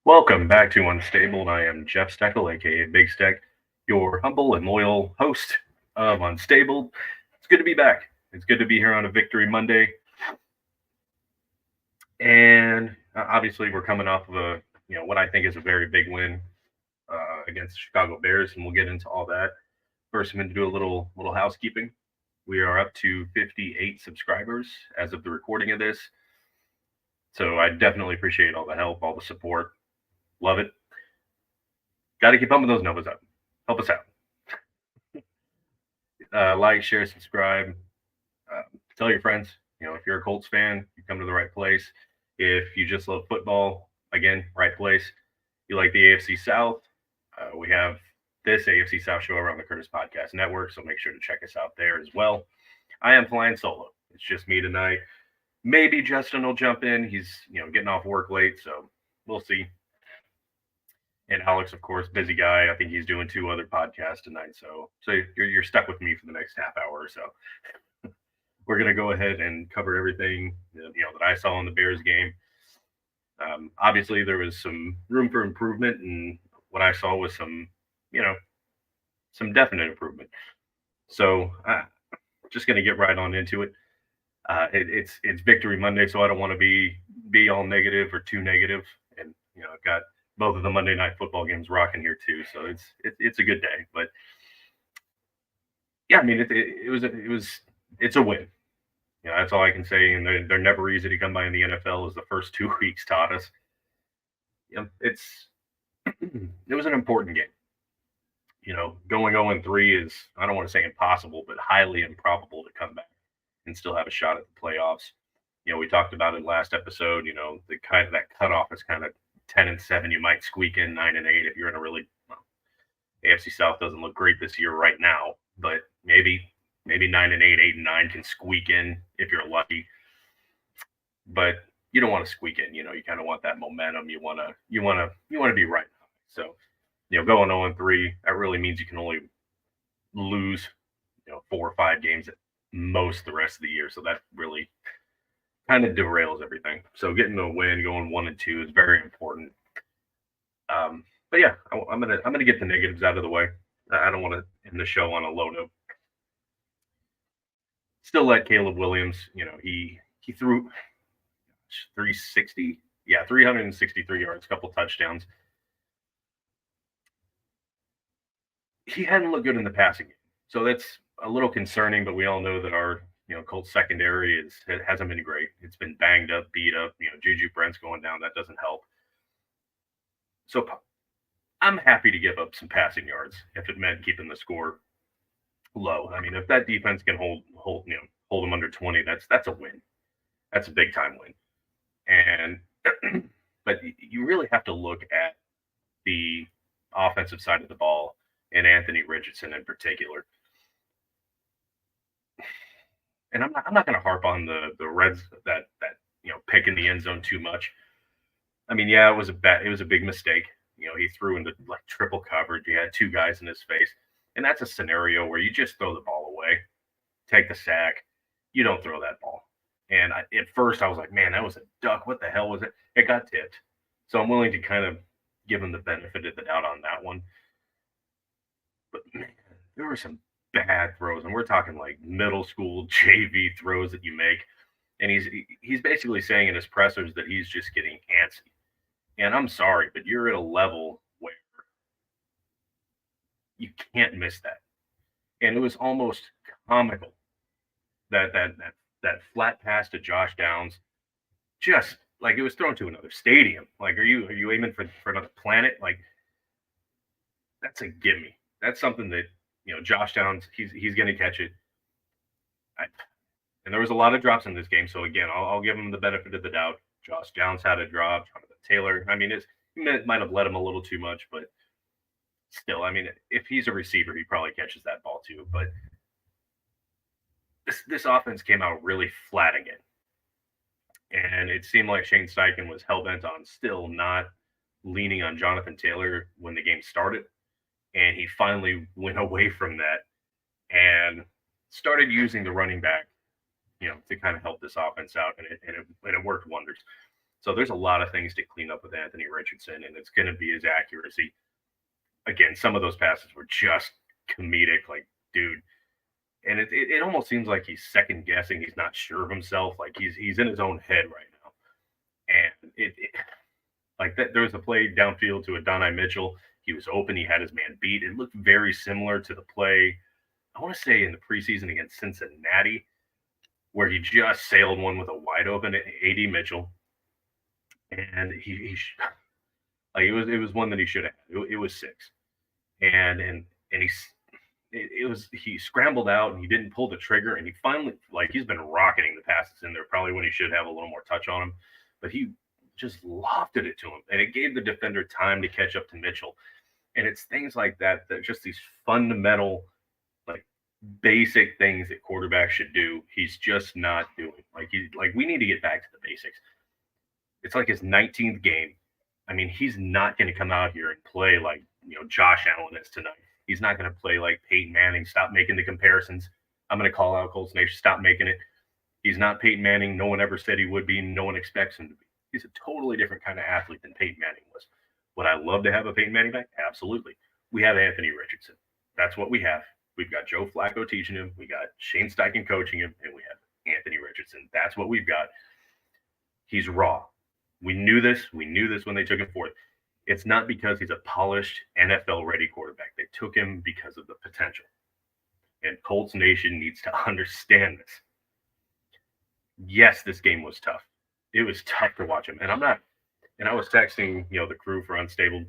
Welcome back to Unstable, and I am Jeff Steckel, aka Big Steck, your humble and loyal host of Unstable. It's good to be back. It's good to be here on a Victory Monday, and obviously we're coming off of a what I think is a very big win against the Chicago Bears, and we'll get into all that. First, I'm going to do a little housekeeping. We are up to 58 subscribers as of the recording of this, so I definitely appreciate all the help, all the support. Love it. Got to keep pumping those numbers up. Help us out. Like, share, subscribe. Tell your friends. If you're a Colts fan, you come to the right place. If you just love football, again, right place. You like the AFC South, we have this AFC South show around the Curtis Podcast Network, so make sure to check us out there as well. I am flying solo. It's just me tonight. Maybe Justin will jump in. He's getting off work late, so we'll see. And Alex, of course, busy guy. I think he's doing two other podcasts tonight, so you're stuck with me for the next half hour or so. We're gonna go ahead and cover everything that I saw in the Bears game. Obviously, there was some room for improvement, and what I saw was some definite improvement. So, just gonna get right on into it. It's Victory Monday, so I don't want to be all negative or too negative. And I've got both of the Monday Night Football games rocking here too, so it's a good day. But yeah, I mean it's a win. That's all I can say. And they're never easy to come by in the NFL, as the first 2 weeks taught us. It's it was an important game. Going 0-3 is, I don't want to say impossible, but highly improbable to come back and still have a shot at the playoffs. We talked about it last episode. The kind of that cutoff is kind of 10-7. You might squeak in 9-8 if you're in a really AFC South doesn't look great this year right now, but maybe 9-8, 8-9 can squeak in if you're lucky. But you don't want to squeak in. You kind of want that momentum. You want to be right. So going 0-3, that really means you can only lose 4 or 5 games at most the rest of the year. So that really kind of derails everything. So getting a win, going 1-2 is very important. But yeah, I'm gonna get the negatives out of the way. I don't want to end the show on a low note. Still like Caleb Williams. He threw 360, 363 yards, a couple touchdowns. He hadn't looked good in the passing game, so that's a little concerning. But we all know that our Colts secondary hasn't been great. It's been banged up, beat up. Juju Brent's going down. That doesn't help. So I'm happy to give up some passing yards if it meant keeping the score low. I mean, if that defense can hold them under 20, that's a win. That's a big time win. And but you really have to look at the offensive side of the ball and Anthony Richardson in particular. And I'm not going to harp on the Reds that pick in the end zone too much. I mean, yeah, it was a big mistake. He threw into like triple coverage. He had 2 guys in his face, and that's a scenario where you just throw the ball away, take the sack. You don't throw that ball. And at first I was like, man, that was a duck. What the hell was it? It got tipped. So I'm willing to kind of give him the benefit of the doubt on that one. But man, there were some bad throws, and we're talking like middle school JV throws that you make. And he's basically saying in his pressers that he's just getting antsy. And I'm sorry, but you're at a level where you can't miss that. And it was almost comical that flat pass to Josh Downs, just like it was thrown to another stadium. Like, are you aiming for another planet? Like, that's a gimme. That's something that Josh Downs, he's going to catch it. And there was a lot of drops in this game, so again, I'll give him the benefit of the doubt. Josh Downs had a drop. Jonathan Taylor, I mean, he might have let him a little too much, but still, I mean, if he's a receiver, he probably catches that ball too. But this offense came out really flat again. And it seemed like Shane Steichen was hell-bent on still not leaning on Jonathan Taylor when the game started. And he finally went away from that and started using the running back, to kind of help this offense out. And it worked wonders. So there's a lot of things to clean up with Anthony Richardson, and it's going to be his accuracy. Again, some of those passes were just comedic, like, dude. And it almost seems like he's second guessing. He's not sure of himself. Like he's in his own head right now. And like that, there was a play downfield to Adonai Mitchell. He was open. He had his man beat. It looked very similar to the play, I want to say, in the preseason against Cincinnati, where he just sailed one with a wide open A.D. Mitchell. And he like it was one that he should have had. It was 6. And he scrambled out and he didn't pull the trigger, and he finally, like, he's been rocketing the passes in there probably when he should have a little more touch on him, but he just lofted it to him, and it gave the defender time to catch up to Mitchell. And it's things like that just these fundamental, like, basic things that quarterbacks should do. He's just not doing. Like we need to get back to the basics. It's like his 19th game. I mean, he's not going to come out here and play like, Josh Allen is tonight. He's not going to play like Peyton Manning. Stop making the comparisons. I'm going to call out Colts Nation. Stop making it. He's not Peyton Manning. No one ever said he would be. No one expects him to be. He's a totally different kind of athlete than Peyton Manning was. Would I love to have a Peyton Manning back? Absolutely. We have Anthony Richardson. That's what we have. We've got Joe Flacco teaching him. We got Shane Steichen coaching him. And we have Anthony Richardson. That's what we've got. He's raw. We knew this. We knew this when they took him forth. It's not because he's a polished NFL-ready quarterback. They took him because of the potential. And Colts Nation needs to understand this. Yes, this game was tough. It was tough to watch him. And I was texting, the crew for Unstable,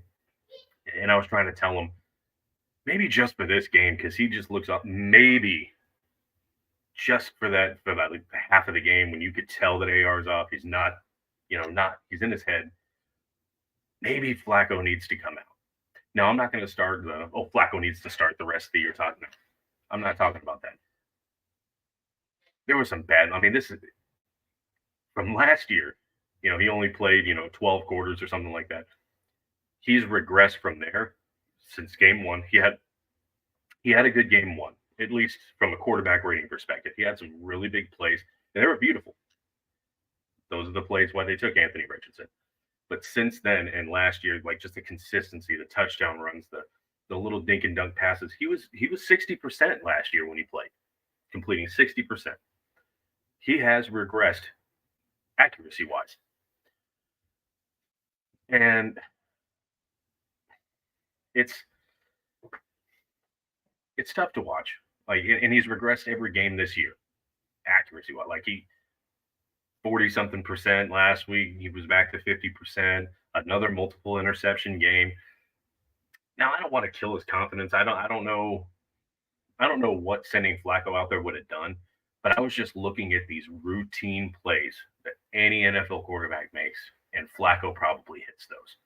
and I was trying to tell them, maybe just for this game, because he just looks up, maybe just for that like half of the game when you could tell that AR's off, he's not, he's in his head. Maybe Flacco needs to come out. Now, I'm not going to start Flacco needs to start the rest of the year talking. I'm not talking about that. There was some bad. I mean, this is from last year. He only played, 12 quarters or something like that. He's regressed from there since game 1. He had a good game 1, at least from a quarterback rating perspective. He had some really big plays, and they were beautiful. Those are the plays why they took Anthony Richardson. But since then and last year, like, just the consistency, the touchdown runs, the little dink and dunk passes, he was 60% last year when he played, completing 60%. He has regressed accuracy-wise. And it's tough to watch. Like, and he's regressed every game this year, accuracy-wise. Like, 40-something% last week. He was back to 50%. Another multiple interception game. Now, I don't want to kill his confidence. I don't know what sending Flacco out there would have done, but I was just looking at these routine plays that any NFL quarterback makes, and Flacco probably hits those.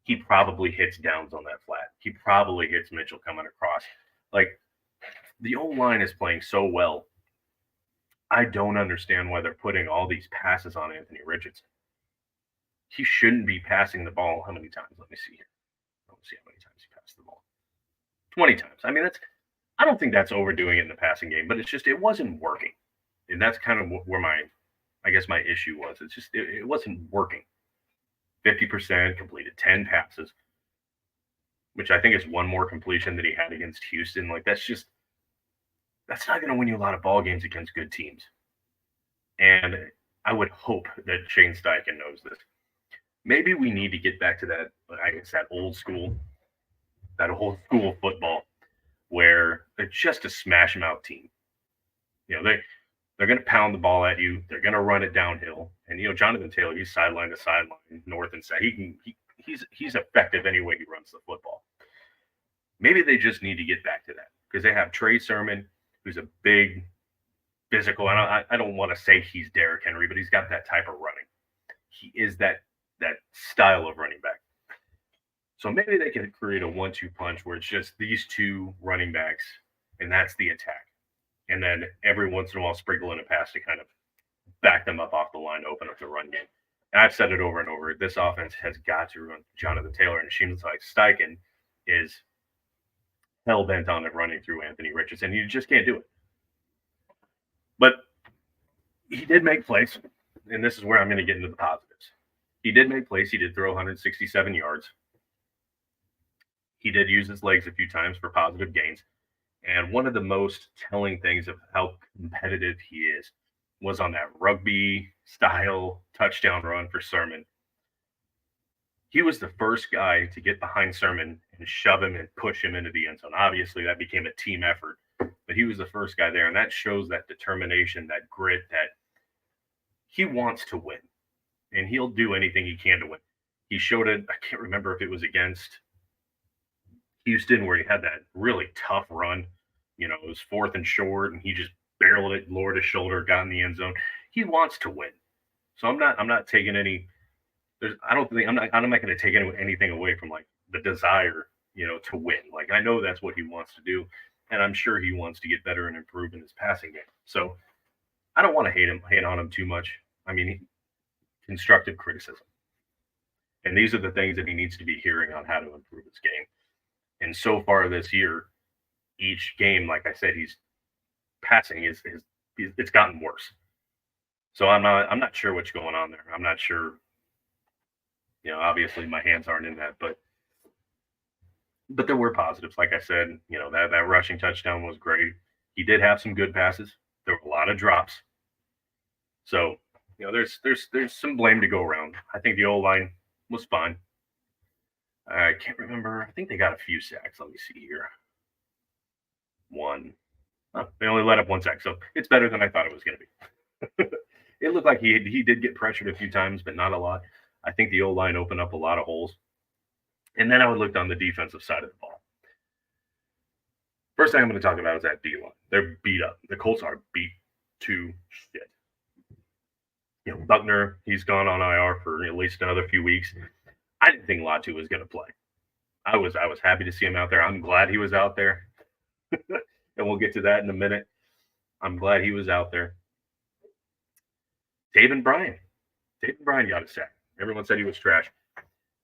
He probably hits downs on that flat. He probably hits Mitchell coming across. Like, the O-line is playing so well. I don't understand why they're putting all these passes on Anthony Richardson. He shouldn't be passing the ball. How many times? Let me see here. Let's see how many times he passed the ball. 20 times. I mean, I don't think that's overdoing it in the passing game, but it wasn't working. And that's kind of where my issue was. It's just, it wasn't working. 50% completed 10 passes, which I think is one more completion than he had against Houston. Like, that's not going to win you a lot of ball games against good teams. And I would hope that Shane Steichen knows this. Maybe we need to get back to that, I guess, that old school football where they're just a smash mouth team. They're going to pound the ball at you. They're going to run it downhill. And, Jonathan Taylor, he's sideline to sideline, north and south. He's effective any way he runs the football. Maybe they just need to get back to that because they have Trey Sermon, who's a big physical. I don't want to say he's Derrick Henry, but he's got that type of running. He is that style of running back. So maybe they can create a 1-2 punch where it's just these two running backs, and that's the attack. And then every once in a while sprinkle in a pass to kind of back them up off the line to open up the run game. And I've said it over and over. This offense has got to run Jonathan Taylor, and it seems like Steichen is hell-bent on it running through Anthony Richardson. You just can't do it. But he did make plays, and this is where I'm going to get into the positives. He did make plays. He did throw 167 yards. He did use his legs a few times for positive gains. And one of the most telling things of how competitive he is was on that rugby style touchdown run for Sermon. He was the first guy to get behind Sermon and shove him and push him into the end zone. Obviously, that became a team effort, but he was the first guy there. And that shows that determination, that grit, that he wants to win and he'll do anything he can to win. He showed it. I can't remember if it was against Houston where he had that really tough run. It was 4th and short, and he just barreled it, lowered his shoulder, got in the end zone. He wants to win, so I'm not taking any. I don't think I'm not going to take anything away from like the desire, to win. Like I know that's what he wants to do, and I'm sure he wants to get better and improve in his passing game. So I don't want to hate on him too much. I mean, constructive criticism, and these are the things that he needs to be hearing on how to improve his game. And so far this year, each game, like I said, he's passing it's gotten worse. So I'm not sure what's going on there. I'm not sure. Obviously my hands aren't in that, but there were positives. Like I said, that rushing touchdown was great. He did have some good passes. There were a lot of drops. So, there's some blame to go around. I think the O-line was fine. I can't remember. I think they got a few sacks. Let me see here. One. Oh, they only let up 1 sack, so it's better than I thought it was going to be. It looked like he did get pressured a few times, but not a lot. I think the O-line opened up a lot of holes. And then I would look on the defensive side of the ball. First thing I'm going to talk about is that D-line. They're beat up. The Colts are beat to shit. Buckner, he's gone on IR for at least another few weeks. I didn't think Latu was going to play. I was happy to see him out there. I'm glad he was out there. And we'll get to that in a minute. I'm glad he was out there. Taven Bryan got a sack. Everyone said he was trash.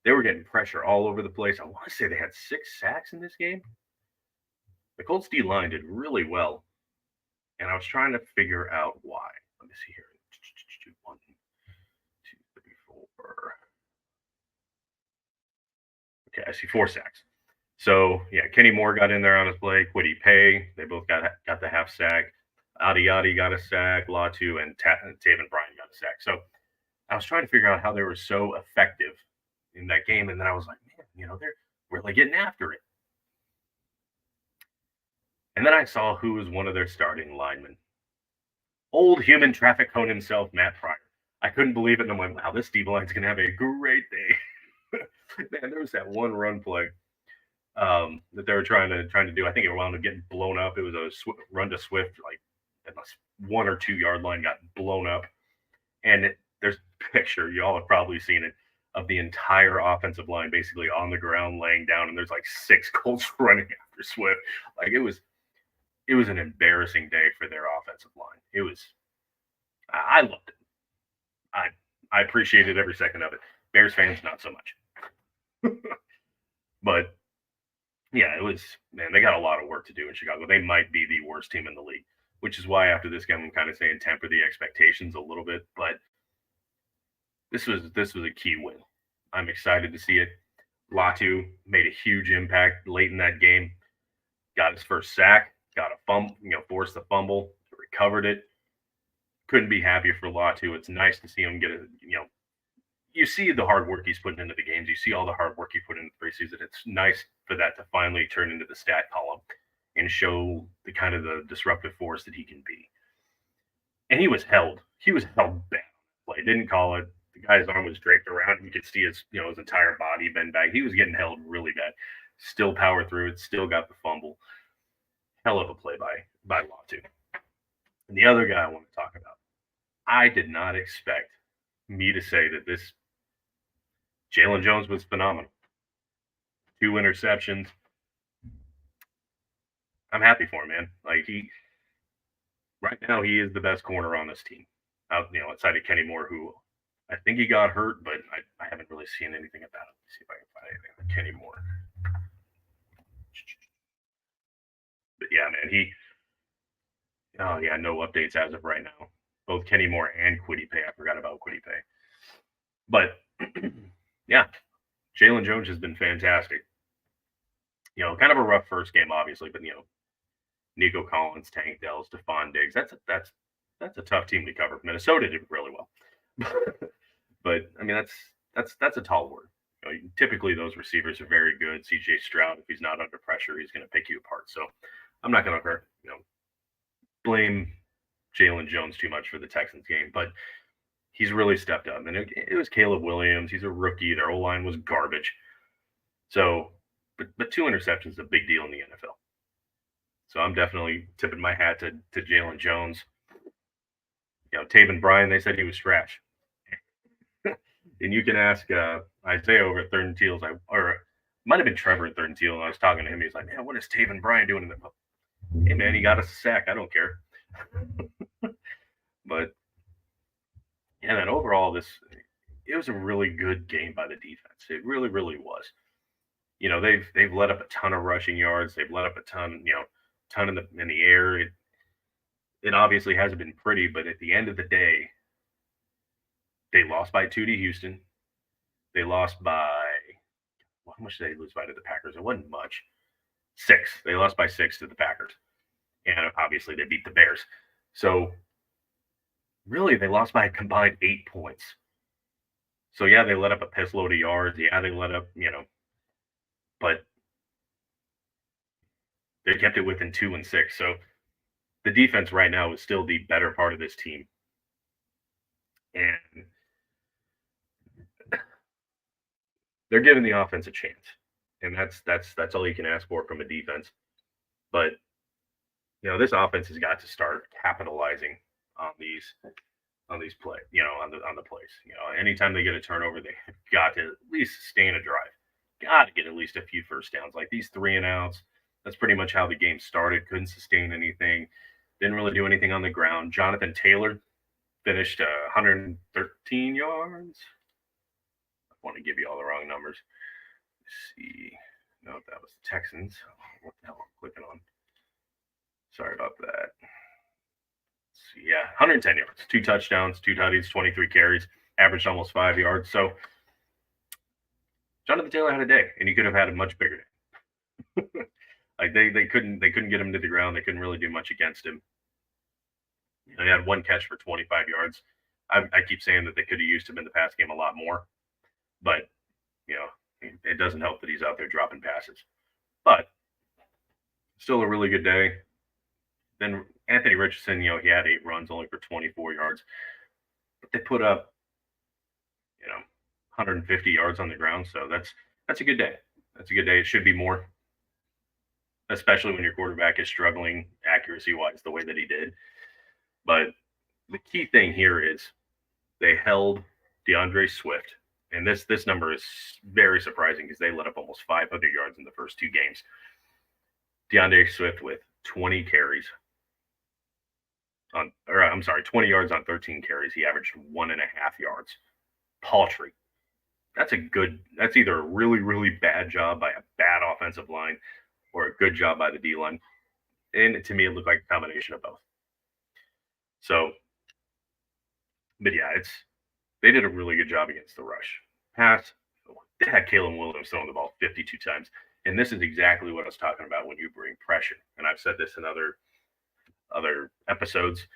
They were getting pressure all over the place. I want to say they had 6 sacks in this game. The Colts D-line did really well. And I was trying to figure out why. Let me see here. 1, 2, 3, 4. Okay, I see 4 sacks. So, yeah, Kenny Moore got in there on his play. Kwity Paye, they both got the half sack. Adi got a sack. Latu and Taven Bryan got a sack. So I was trying to figure out how they were so effective in that game. And then I was like, man, they're really getting after it. And then I saw who was one of their starting linemen. Old human traffic cone himself, Matt Pryor. I couldn't believe it. And I'm like, wow, this D-line's going to have a great day. Man, there was that one run play that they were trying to do. I think it wound up getting blown up. It was a run to Swift, like at the 1 or 2 yard line, got blown up. And there's a picture, you all have probably seen it, of the entire offensive line basically on the ground laying down, and there's like 6 Colts running after Swift. Like it was an embarrassing day for their offensive line. I loved it. I appreciated every second of it. Bears fans, not so much. But yeah, man, they got a lot of work to do in Chicago. They might be the worst team in the league, which is why after this game, I'm kind of saying temper the expectations a little bit. But this was a key win. I'm excited to see it. Latu made a huge impact late in that game. Got his first sack, got a fumble, forced the fumble, recovered it. Couldn't be happier for Latu. It's nice to see him get you see the hard work he's putting into the games. You see all the hard work he put in the preseason. It's nice for that to finally turn into the stat column and show the kind of the disruptive force that he can be. And he was held bad. Like, didn't call it. The guy's arm was draped around. You could see his entire body bend back. He was getting held really bad. Still powered through it. Still got the fumble. Hell of a play by Latu. And the other guy I want to talk about. I did not expect me to say that this Jalen Jones was phenomenal. 2 interceptions. I'm happy for him, man. Like right now he is the best corner on this team. Outside of Kenny Moore, who I think he got hurt, but I haven't really seen anything about it. Let's see if I can find anything on Kenny Moore. But yeah, man, no updates as of right now. Both Kenny Moore and Kwity Paye. I forgot about Kwity Paye. But Yeah, Jalen Jones has been fantastic. Kind of a rough first game, obviously, but Nico Collins, Tank Dell, Stephon Diggs. That's a tough team to cover. Minnesota did really well, but I mean that's a tall word. Typically those receivers are very good. C.J. Stroud, if he's not under pressure, he's going to pick you apart. So I'm not going to blame Jalen Jones too much for the Texans game, but he's really stepped up. And it was Caleb Williams. He's a rookie. Their O line was garbage. So, but 2 interceptions is a big deal in the NFL. So I'm definitely tipping my hat to Jalen Jones. Taven Bryan, they said he was trash. And you can ask Isaiah over at Third and Teals, or it might have been Trevor at Third and Teal, and I was talking to him. He's like, man, what is Taven Bryan doing in the Hey, man, he got us a sack. I don't care. But, yeah, then overall, it was a really good game by the defense. It really, really was. They've let up a ton of rushing yards. They've let up a ton, ton in the air. It obviously hasn't been pretty, but at the end of the day, they lost by 2 to Houston. They lost by how much did they lose by to the Packers? It wasn't much. 6. They lost by 6 to the Packers. And obviously they beat the Bears. So really they lost by a combined 8 points. So yeah, they let up a piss load of yards. Yeah, they let up, but they kept it within 2 and 6. So the defense right now is still the better part of this team. And they're giving the offense a chance. And that's all you can ask for from a defense. But this offense has got to start capitalizing on these play, on the plays. Anytime they get a turnover, they got to at least sustain a drive. Got to get at least a few first downs. Like these 3 and outs, that's pretty much how the game started. Couldn't sustain anything. Didn't really do anything on the ground. Jonathan Taylor finished 113 yards. I want to give you all the wrong numbers. Let's see. No, that was the Texans. What the hell am I clicking on? Sorry about that. So, yeah, 110 yards, 2 touchdowns, 2 tutties, 23 carries, averaged almost 5 yards. So Jonathan Taylor had a day, and he could have had a much bigger day. Like they couldn't get him to the ground. They couldn't really do much against him. He had 1 catch for 25 yards. I keep saying that they could have used him in the pass game a lot more, but it doesn't help that he's out there dropping passes. But still a really good day. Then Anthony Richardson, he had 8 runs, only for 24 yards. But they put up, 150 yards on the ground. So that's a good day. That's a good day. It should be more, especially when your quarterback is struggling accuracy-wise the way that he did. But the key thing here is they held DeAndre Swift. And this number is very surprising because they let up almost 500 yards in the first 2 games. DeAndre Swift with 20 carries. 20 yards on 13 carries. He averaged 1.5 yards. Paltry. That's either a really, really bad job by a bad offensive line or a good job by the D line. And to me, it looked like a combination of both. So, but yeah, they did a really good job against the rush. Pass, they had Caleb Williams throwing the ball 52 times. And this is exactly what I was talking about when you bring pressure. And I've said this in other episodes.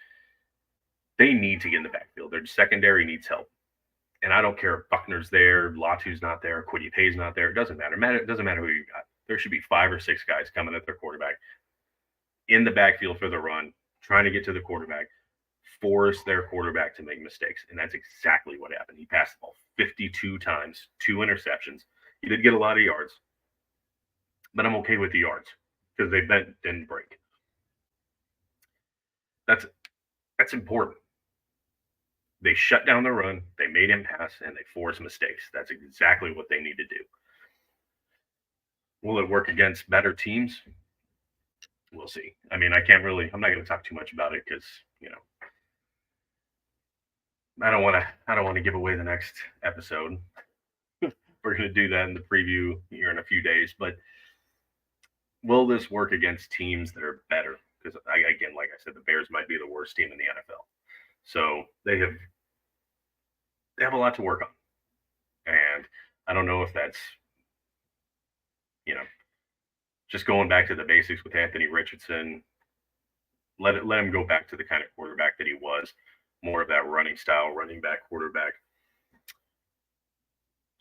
They need to get in the backfield. Their secondary needs help. And I don't care if Buckner's there, Latu's not there, Kwity Paye's not there. It doesn't matter. It doesn't matter who you got. There should be 5 or 6 guys coming at their quarterback in the backfield for the run, trying to get to the quarterback, force their quarterback to make mistakes. And that's exactly what happened. He passed the ball 52 times, 2 interceptions. He did get a lot of yards, but I'm okay with the yards because they didn't break. That's important. They shut down the run, they made him pass, and they forced mistakes. That's exactly what they need to do. Will it work against better teams? We'll see. I mean, I'm not going to talk too much about it because, I don't want to give away the next episode. We're going to do that in the preview here in a few days. But will this work against teams that are better? Because, again, like I said, the Bears might be the worst team in the NFL. So they have a lot to work on. And I don't know if that's, you know, just going back to the basics with Anthony Richardson. Let him go back to the kind of quarterback that he was, more of that running style, running back quarterback.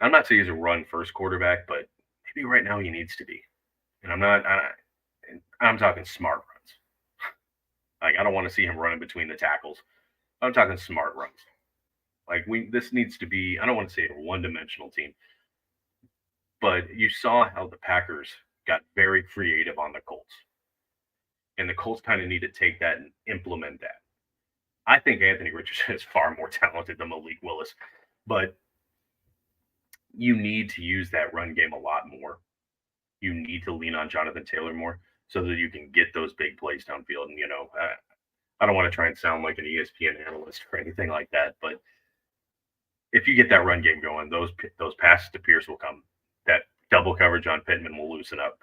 I'm not saying he's a run first quarterback, but maybe right now he needs to be. And I'm talking smart runs. Like I don't want to see him running between the tackles. I'm talking smart runs. Like this needs to be. I don't want to say a one-dimensional team, but you saw how the Packers got very creative on the Colts, and the Colts kind of need to take that and implement that. I think Anthony Richardson is far more talented than Malik Willis, but you need to use that run game a lot more. You need to lean on Jonathan Taylor more so that you can get those big plays downfield. And I don't want to try and sound like an ESPN analyst or anything like that, but if you get that run game going, those passes to Pierce will come. That double coverage on Pittman will loosen up.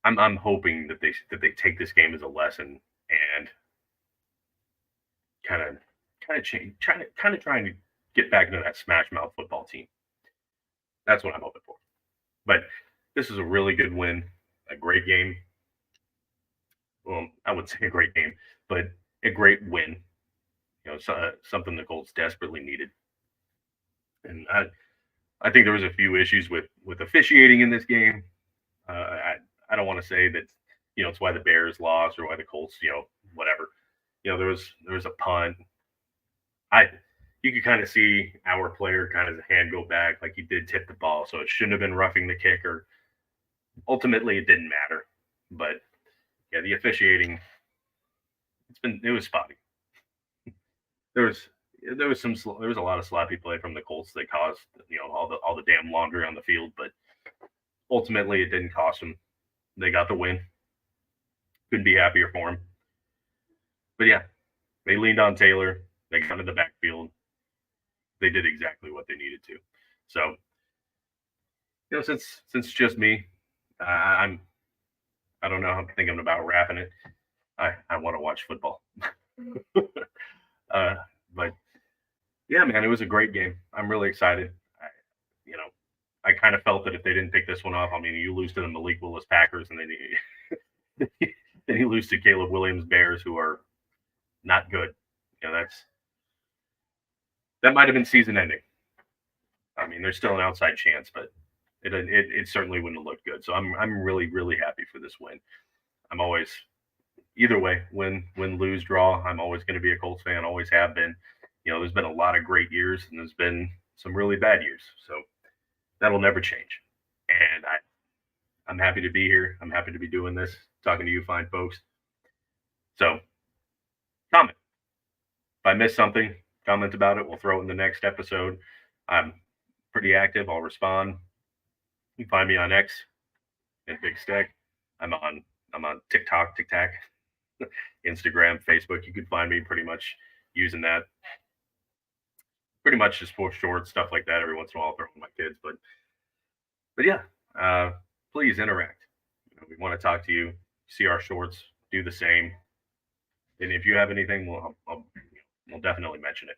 I'm hoping that they take this game as a lesson and kind of change, trying to get back into that smash mouth football team. That's what I'm hoping for. But this is a really good win, a great game. Well, I would say a great game, but a great win. Something the Colts desperately needed. And I think there was a few issues with officiating in this game. I don't want to say that it's why the Bears lost or why the Colts whatever. There was a punt. You could kind of see our player kind of his hand go back, like he did tip the ball, so it shouldn't have been roughing the kicker. Ultimately, it didn't matter, but yeah, the officiating it was spotty. There was a lot of sloppy play from the Colts that caused all the damn laundry on the field, but ultimately it didn't cost them. They got the win. Couldn't be happier for them. But yeah, they leaned on Taylor. They got in the backfield. They did exactly what they needed to. So, since just me, I don't know. I'm thinking about wrapping it. I want to watch football. But yeah, man, it was a great game. I'm really excited. I kind of felt that if they didn't pick this one off, I mean, you lose to the Malik Willis Packers, and then you lose to Caleb Williams Bears, who are not good. That might have been season ending. I mean, there's still an outside chance, but it certainly wouldn't have looked good. So I'm really, really happy for this win. I'm always either way, win, lose, draw. I'm always going to be a Colts fan. Always have been. There's been a lot of great years, and there's been some really bad years. So that'll never change. And I'm happy to be here. I'm happy to be doing this, talking to you fine folks. So comment. If I missed something, comment about it. We'll throw it in the next episode. I'm pretty active. I'll respond. You can find me on X and Big Steck. I'm on TikTok, Instagram, Facebook. You can find me pretty much using that. Pretty much just for short stuff like that. Every once in a while, I'll throw with my kids, but yeah, please interact. We want to talk to you. See our shorts. Do the same. And if you have anything, we'll definitely mention it.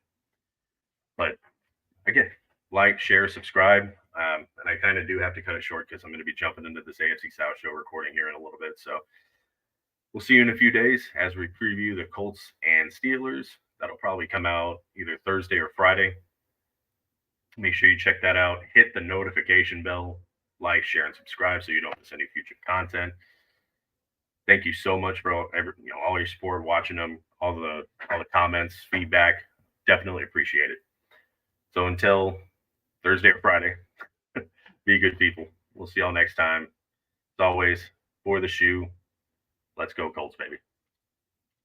But again, like, share, subscribe. And I kind of do have to cut it short because I'm going to be jumping into this AFC South show recording here in a little bit. So we'll see you in a few days as we preview the Colts and Steelers. That'll probably come out either Thursday or Friday. Make sure you check that out. Hit the notification bell, like, share, and subscribe so you don't miss any future content. Thank you so much for all your support, watching them, all the comments, feedback. Definitely appreciate it. So until Thursday or Friday, be good people. We'll see y'all next time. As always, for the shoe, let's go Colts, baby.